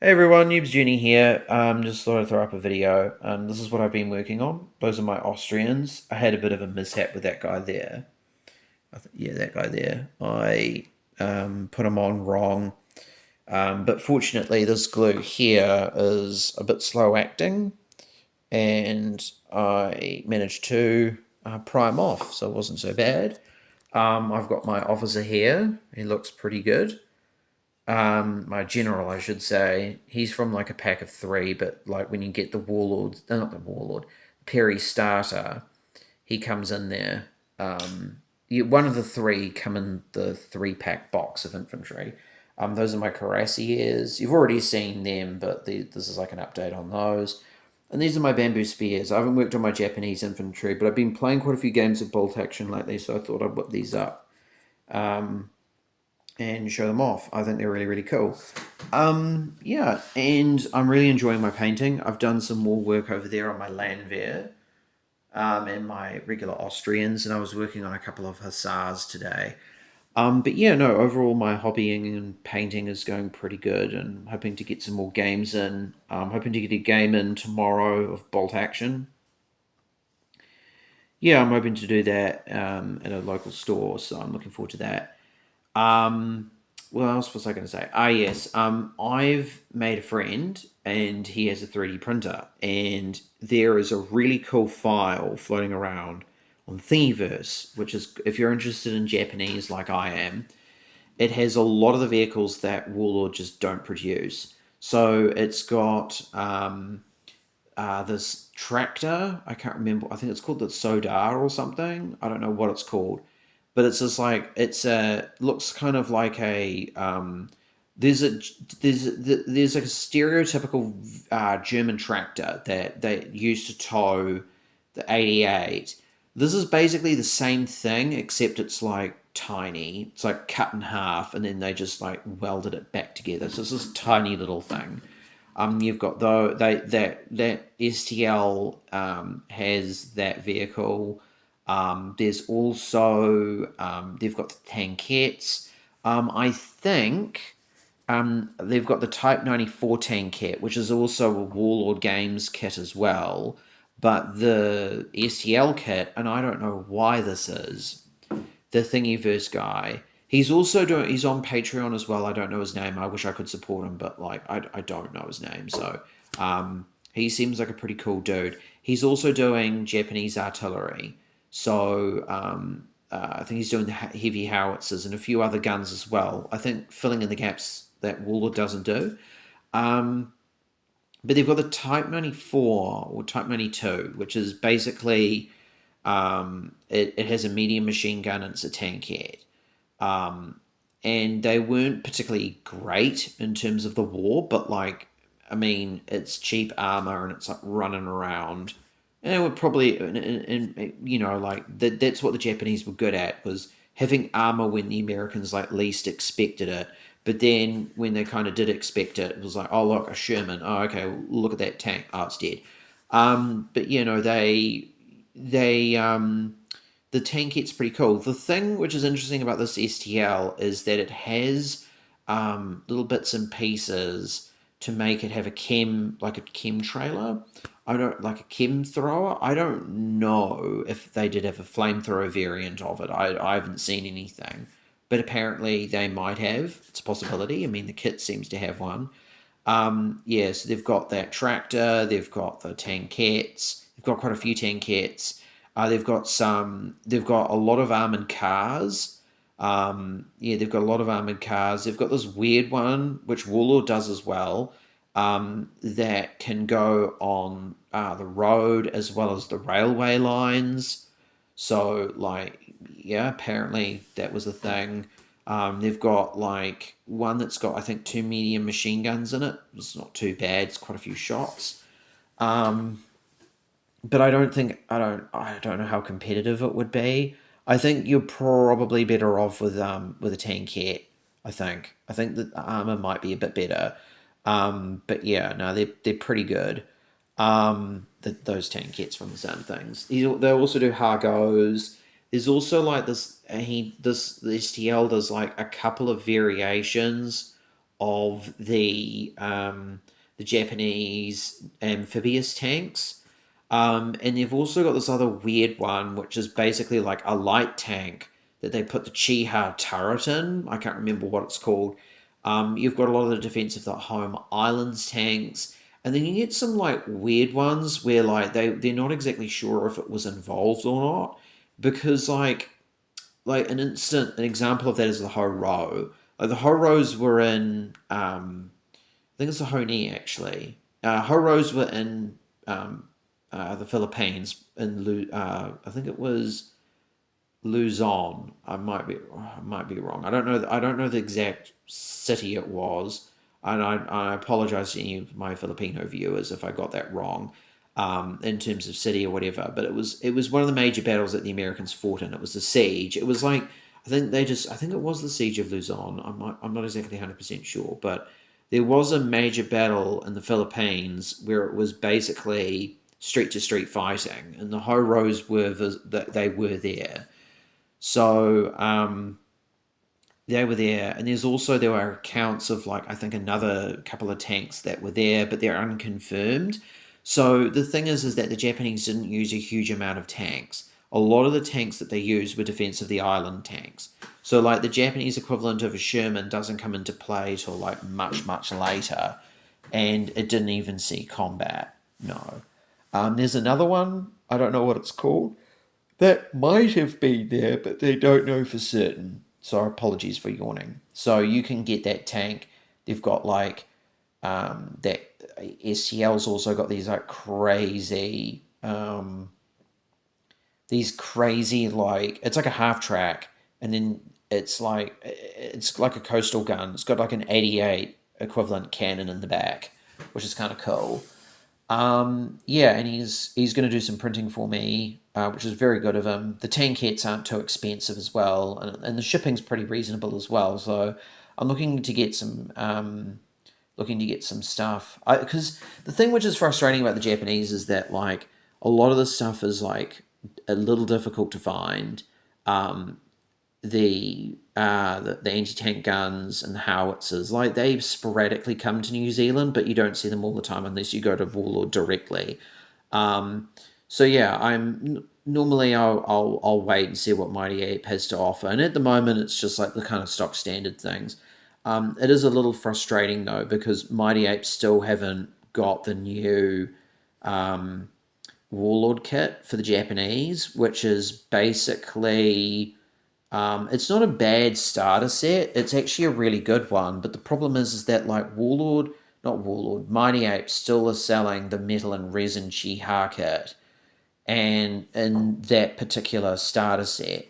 Hey everyone, Noobs Jenny here. Just thought I'd throw up a video. This is what I've been working on. Those are my Austrians. I had a bit of a mishap with that guy there. Yeah, that guy there. I put him on wrong. But fortunately, this glue here is a bit slow acting, and I managed to prime off, so it wasn't so bad. I've got my officer here. He looks pretty good. My general, I should say, he's from like a pack of three, but like when you get the warlord, not the warlord, Perry starter, he comes in there. One of the three come in the three-pack box of infantry. Those are my cuirassiers. You've already seen them, but this is like an update on those. And these are my bamboo spears. I haven't worked on my Japanese infantry, but I've been playing quite a few games of bolt action lately, so I thought I'd whip these up and show them off. I think they're really, really cool. Yeah, and I'm really enjoying my painting. I've done some more work over there on my Landwehr and my regular Austrians, and I was working on a couple of Hussars today. But yeah, no, overall my hobbying and painting is going pretty good, and hoping to get some more games in. Hoping to get a game in tomorrow of Bolt Action. Yeah, I'm hoping to do that at a local store, so I'm looking forward to that. Um, what else was I going to say? Ah, yes. I've made a friend, and he has a 3D printer, and there is a really cool file floating around on Thingiverse, which is if you're interested in Japanese, like I am, it has a lot of the vehicles that Warlord just don't produce. So it's got this tractor. I can't remember. I think it's called the Sodar or something. I don't know what it's called, but it's just like it's a looks kind of like a there's a there's like a stereotypical German tractor that used to tow the 88. This is basically the same thing except it's like tiny. It's like cut in half and then they just like welded it back together. So it's this tiny little thing. You've got though that STL has that vehicle. There's also they've got the Tankettes. I think they've got the Type 94 Tankette, which is also a Warlord Games kit as well. But the STL kit, and I don't know why this is, the Thingiverse guy. He's on Patreon as well. I don't know his name. I wish I could support him, but like I don't know his name. So he seems like a pretty cool dude. He's also doing Japanese artillery. So I think he's doing the heavy howitzers and a few other guns as well. I think filling in the gaps that Warlord doesn't do. But they've got the Type 94 or Type 92, which is basically it has a medium machine gun and it's a tankette. And they weren't particularly great in terms of the war, but like, I mean, it's cheap armor and it's like running around. And it would probably, and you know, like that's what the Japanese were good at was having armor when the Americans like least expected it. But then when they kind of did expect it, it was like, oh look, a Sherman. Oh okay, look at that tank. Oh, it's dead. But you know, they the tankette's pretty cool. The thing which is interesting about this STL is that it has little bits and pieces to make it have a chem, like a chem trailer. I don't like a chem thrower. I don't know if they did have a flamethrower variant of it. I haven't seen anything, but apparently they might have. It's a possibility. I mean, the kit seems to have one. Yeah, so they've got that tractor. They've got the tankettes. They've got quite a few tankettes. They've got some. They've got a lot of armored cars. Yeah, they've got a lot of armored cars. They've got this weird one which Warlord does as well. That can go on the road as well as the railway lines. So, like, yeah, apparently that was a thing. They've got like one that's got I think two medium machine guns in it. It's not too bad. It's quite a few shots. Um, but I don't know how competitive it would be. I think you're probably better off with a tankette. I think that the armor might be a bit better. But yeah, no, they're pretty good. Those tankettes from the same things. They also do Hargos. There's also like this. The STL does like a couple of variations of the Japanese amphibious tanks. And they've also got this other weird one, which is basically like a light tank that they put the Chiha turret in. I can't remember what it's called. You've got a lot of the Defense of the Home Islands tanks, and then you get some like weird ones where like they're not exactly sure if it was involved or not, because like an example of that is the Horo. Like the Horos were in I think it's the Honi actually. Horos were in the Philippines in I think it was Luzon. I might be wrong. I don't know the exact city it was, and I apologize to any of my Filipino viewers if I got that wrong, in terms of city or whatever. But it was one of the major battles that the Americans fought in. It was the siege. It was like I think it was the siege of Luzon. I'm not exactly 100% sure, but there was a major battle in the Philippines where it was basically street to street fighting, and the Horos that they were there. So they were there, and there were accounts of like I think another couple of tanks that were there, but they're unconfirmed. So the thing is that the Japanese didn't use a huge amount of tanks. A lot of the tanks that they used were defense of the island tanks. So like the Japanese equivalent of a Sherman doesn't come into play till like much later, and it didn't even see combat. No. There's another one. I don't know what it's called that might have been there, but they don't know for certain. So apologies for yawning. So you can get that tank. They've got like that SCL's also got these crazy like it's like a half track, and then it's like a coastal gun. It's got like an 88 equivalent cannon in the back, which is kind of cool. Yeah, and he's going to do some printing for me, which is very good of him. The Tankettes aren't too expensive as well, and the shipping's pretty reasonable as well. So I'm looking to get some stuff. Because the thing which is frustrating about the Japanese is that like a lot of the stuff is like a little difficult to find. The anti tank guns and the howitzers, like they sporadically come to New Zealand, but you don't see them all the time unless you go to Warlord directly. Um, so yeah, normally I'll wait and see what Mighty Ape has to offer, and at the moment it's just like the kind of stock standard things. It is a little frustrating though because Mighty Ape still haven't got the new Warlord kit for the Japanese, which is basically it's not a bad starter set. It's actually a really good one. But the problem is that like not Warlord, Mighty Ape still is selling the metal and resin Chiha kit, and in that particular starter set.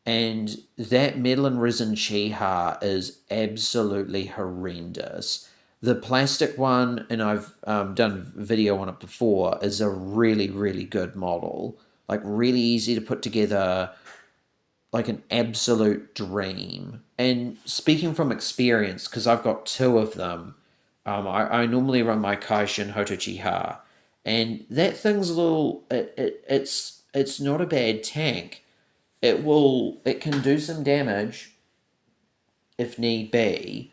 And that metal and resin Chiha is absolutely horrendous. The plastic one, and I've done a video on it before, is a really, really good model. Like, really easy to put together, like an absolute dream. And speaking from experience, because I've got two of them, I normally run my Kaishin Hotochiha, and that thing's a little. It's not a bad tank. It can do some damage if need be.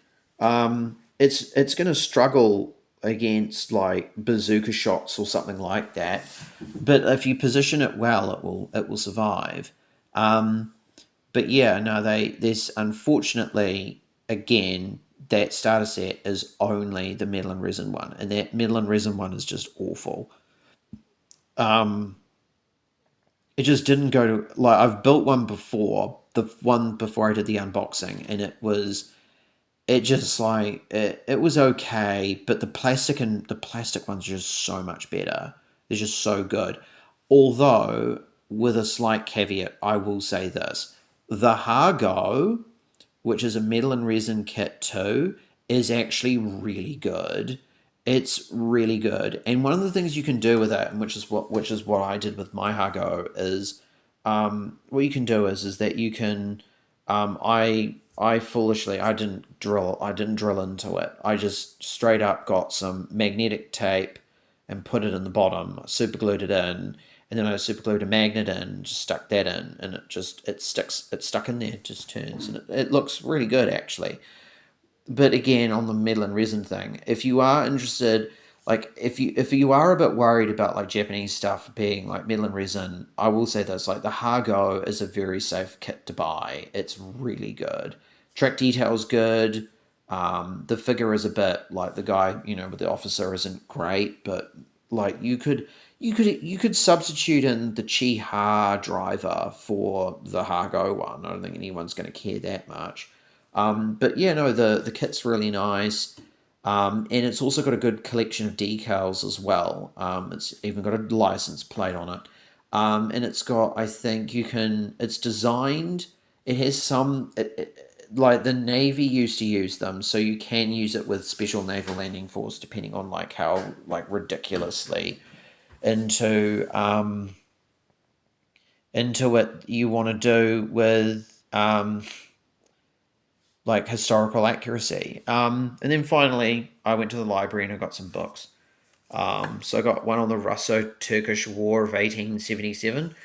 It's going to struggle against like bazooka shots or something like that, but if you position it well, it will survive. But yeah, no, there's unfortunately again that starter set is only the metal and resin one, and that metal and resin one is just awful. It just didn't go to like I've built one before, the one before I did the unboxing, and it just like it was okay, but the plastic one's just so much better. They're just so good. Although, with a slight caveat, I will say this: the Hargo, which is a metal and resin kit too, is actually really good. It's really good, and one of the things you can do with it, and which is what I did with my Hargo, is what you can do is that you can I foolishly I didn't drill into it. I just straight up got some magnetic tape and put it in the bottom, super glued it in, and then I super glued a magnet in, just stuck that in, and it stuck in there, it just turns, and it looks really good actually. but again, on the metal and resin thing, if you are interested, like if you are a bit worried about like Japanese stuff being like metal and resin, I will say this: like the Hargo is a very safe kit to buy. It's really good. Track detail's good. The figure is a bit like the guy, with the officer isn't great, but like you could substitute in the Chi-Ha driver for the Hargo one. I don't think anyone's going to care that much. But yeah, no, the kit's really nice. And it's also got a good collection of decals as well. It's even got a license plate on it. And it's got, I think it's designed, it has like the Navy used to use them, so you can use it with Special Naval Landing Force, depending on like how like ridiculously into into it you want to do with like historical accuracy. And then finally, I went to the library and I got some books. So I got one on the Russo-Turkish War of 1877.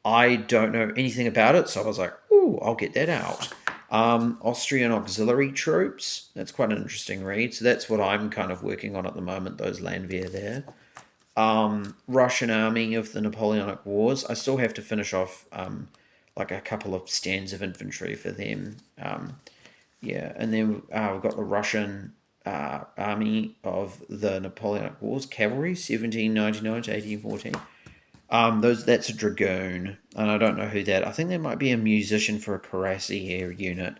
I don't know anything about it, so I was like, "Ooh, I'll get that out." Austrian auxiliary troops. That's quite an interesting read. So that's what I'm kind of working on at the moment. Those Landwehr there. Russian army of the Napoleonic Wars. I still have to finish off like a couple of stands of infantry for them. Yeah, and then we've got the Russian army of the Napoleonic Wars, cavalry, 1799 to 1814. That's a dragoon, and I don't know who that. I think there might be a musician for a cuirassier unit.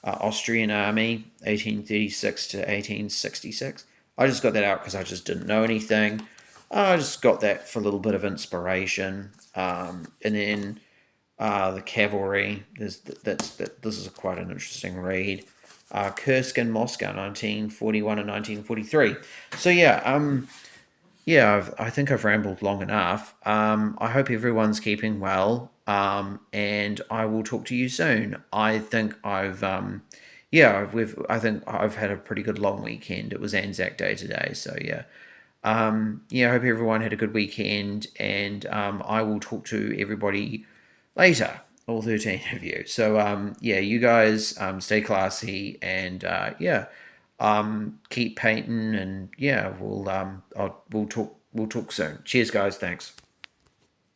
Austrian army, 1836 to 1866. I just got that out because I just didn't know anything. I just got that for a little bit of inspiration, and then the cavalry. This is quite an interesting read. Kursk and Moscow, 1941 and 1943. So yeah, yeah, I think I've rambled long enough. I hope everyone's keeping well, and I will talk to you soon. I think I've had a pretty good long weekend. It was Anzac Day today, so yeah. Yeah, I hope everyone had a good weekend, and I will talk to everybody later, all 13 of you. So, yeah, you guys stay classy, and yeah, keep painting, and yeah, we'll talk soon. Cheers, guys. Thanks.